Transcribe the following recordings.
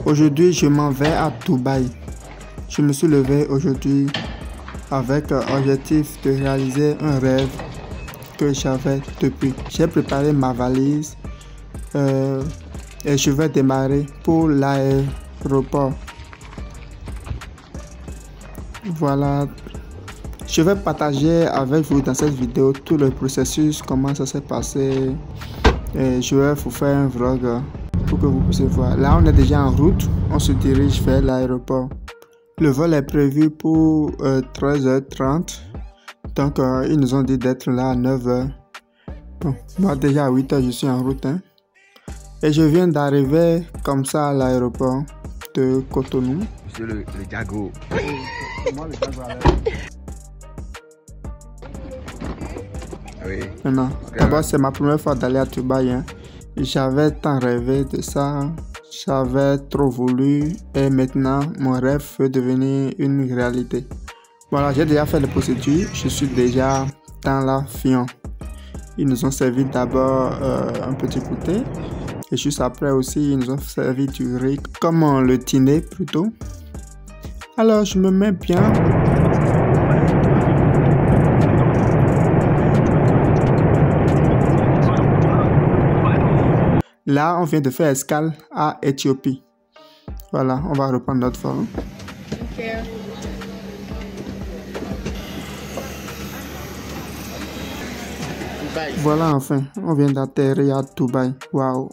Aujourd'hui, je m'en vais à Dubaï. Je me suis levé aujourd'hui avec l'objectif de réaliser un rêve que j'avais depuis. J'ai préparé ma valise et je vais démarrer pour l'aéroport. Voilà. Je vais partager avec vous dans cette vidéo tout le processus, comment ça s'est passé. Et je vais vous faire un vlog pour que vous puissiez voir. Là, on est déjà en route. On se dirige vers l'aéroport. Le vol est prévu pour 13h30. Donc, ils nous ont dit d'être là à 9h. Bon, moi, déjà à 8h, je suis en route. Hein. Et je viens d'arriver comme ça à l'aéroport de Cotonou. Monsieur le Jago. Moi, le Jago Oui. Maintenant, d'abord, c'est ma première fois d'aller à Dubaï. Hein. J'avais tant rêvé de ça. J'avais trop voulu. Et maintenant, mon rêve veut devenir une réalité. Voilà, j'ai déjà fait les procédures. Je suis déjà dans l'avion. Ils nous ont servi d'abord un petit goûter. Et juste après aussi, ils nous ont servi du riz, comme le dîner plutôt. Alors, je me mets bien. Là, on vient de faire escale à Éthiopie. Voilà, on va reprendre notre vol. Okay. Voilà, enfin, on vient d'atterrir à Dubaï. Waouh,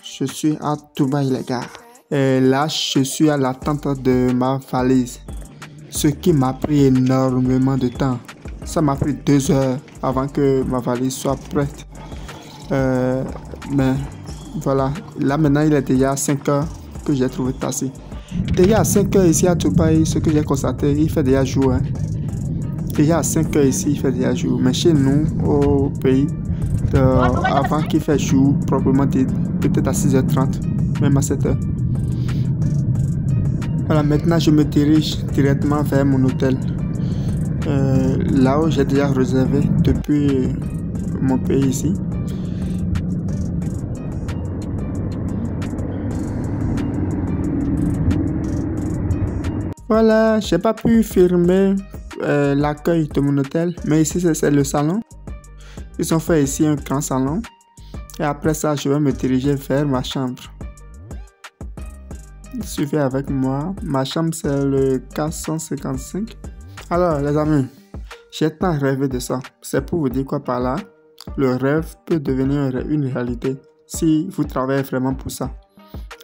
je suis à Dubaï, les gars. Et là, je suis à l'attente de ma valise. Ce qui m'a pris énormément de temps. Ça m'a pris 2 heures avant que ma valise soit prête. Mais voilà, là maintenant, il est déjà 5 heures que j'ai trouvé taxi. Déjà à 5 heures ici à Dubaï, ce que j'ai constaté, il fait déjà jour. Hein. Déjà à 5 heures ici, il fait déjà jour. Mais chez nous, au pays, avant qu'il fait jour, probablement peut-être à 6h30, même à 7h. Voilà, maintenant je me dirige directement vers mon hôtel. Là où j'ai déjà réservé depuis mon pays ici. Voilà, j'ai pas pu filmer l'accueil de mon hôtel, mais ici c'est le salon. Ils ont fait ici un grand salon. Et après ça, je vais me diriger vers ma chambre. Suivez avec moi. Ma chambre c'est le 455. Alors les amis, j'ai tant rêvé de ça. C'est pour vous dire quoi par là. Le rêve peut devenir une réalité si vous travaillez vraiment pour ça.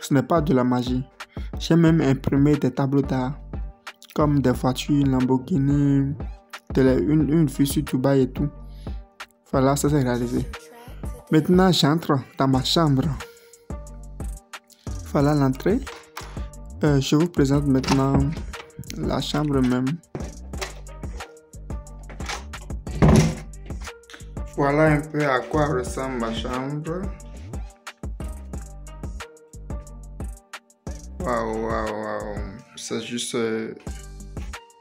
Ce n'est pas de la magie. J'ai même imprimé des tableaux d'art. Comme des voitures, Lamborghini, une vue sur Dubaï et tout. Voilà, ça s'est réalisé. Maintenant, j'entre dans ma chambre. Voilà l'entrée. Je vous présente maintenant la chambre même. Voilà un peu à quoi ressemble ma chambre. Waouh, waouh, waouh. C'est juste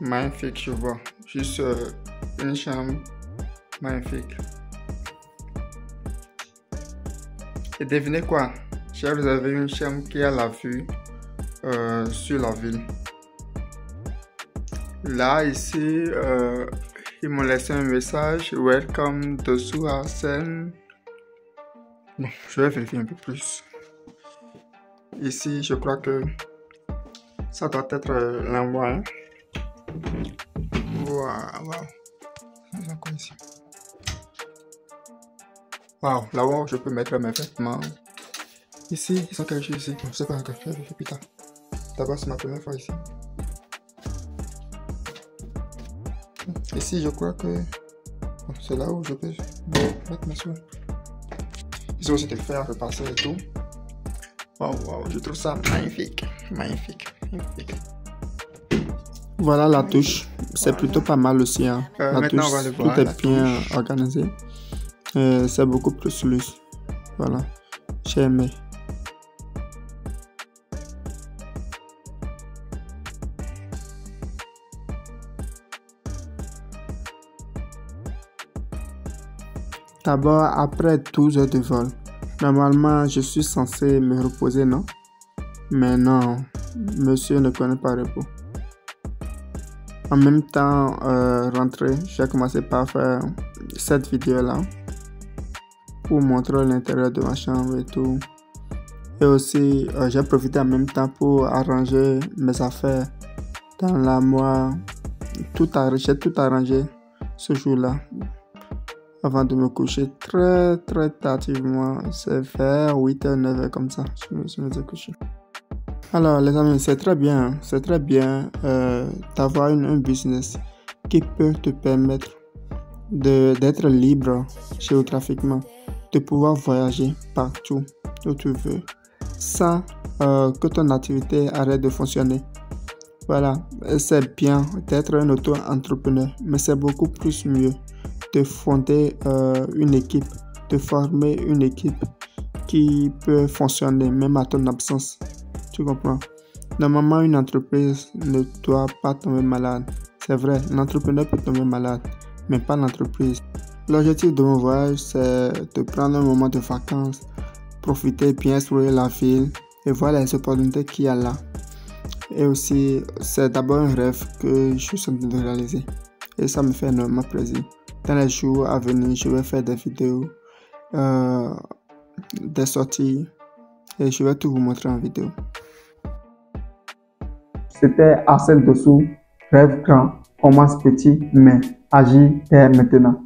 magnifique, je vois. Juste une chambre magnifique. Et devinez quoi? J'ai réservé une chambre qui a la vue sur la ville. Là, ici, ils m'ont laissé un message. Welcome to Suhasen. Bon, je vais vérifier un peu plus. Ici, je crois que ça doit être l'endroit. Hein? Waouh, waouh. Waouh, là-haut, je peux mettre mes vêtements. Ici, ils sont quelque chose ici. Je sais pas encore, je vais vérifier plus tard. D'abord, c'est ma première fois ici. Ici, je crois que c'est là où je peux mettre mes soins. Ils ont aussi des fers à repasser et tout. Waouh, waouh, je trouve ça magnifique. Magnifique, magnifique. Voilà la touche. C'est plutôt pas mal aussi. Hein. La touche, on va le voir, tout est bien organisé. C'est beaucoup plus luxe. Voilà, j'ai aimé. D'abord, après 12 heures de vol, normalement, je suis censé me reposer, non? Mais non, monsieur ne connaît pas repos. En même temps, rentré, j'ai commencé par faire cette vidéo-là pour montrer l'intérieur de ma chambre et tout. Et aussi, j'ai profité en même temps pour arranger mes affaires dans l'armoire. J'ai tout arrangé ce jour-là avant de me coucher très tardivement. C'est vers 8h, 9h comme ça. Je me suis couché. Alors les amis, c'est très bien d'avoir un business qui peut te permettre d'être libre géographiquement, de pouvoir voyager partout où tu veux, sans que ton activité arrête de fonctionner. Voilà, c'est bien d'être un auto-entrepreneur, mais c'est beaucoup plus mieux de fonder une équipe, de former une équipe qui peut fonctionner même à ton absence. Tu comprends? Normalement, une entreprise ne doit pas tomber malade. C'est vrai, l'entrepreneur peut tomber malade, mais pas l'entreprise. L'objectif de mon voyage, c'est de prendre un moment de vacances, profiter, bien explorer la ville et voir les opportunités qu'il y a là. Et aussi, c'est d'abord un rêve que je suis en train de réaliser. Et ça me fait énormément plaisir. Dans les jours à venir, je vais faire des vidéos, des sorties, et je vais tout vous montrer en vidéo. C'était Arsène Dossou, rêve grand, commence petit, mais agis dès maintenant.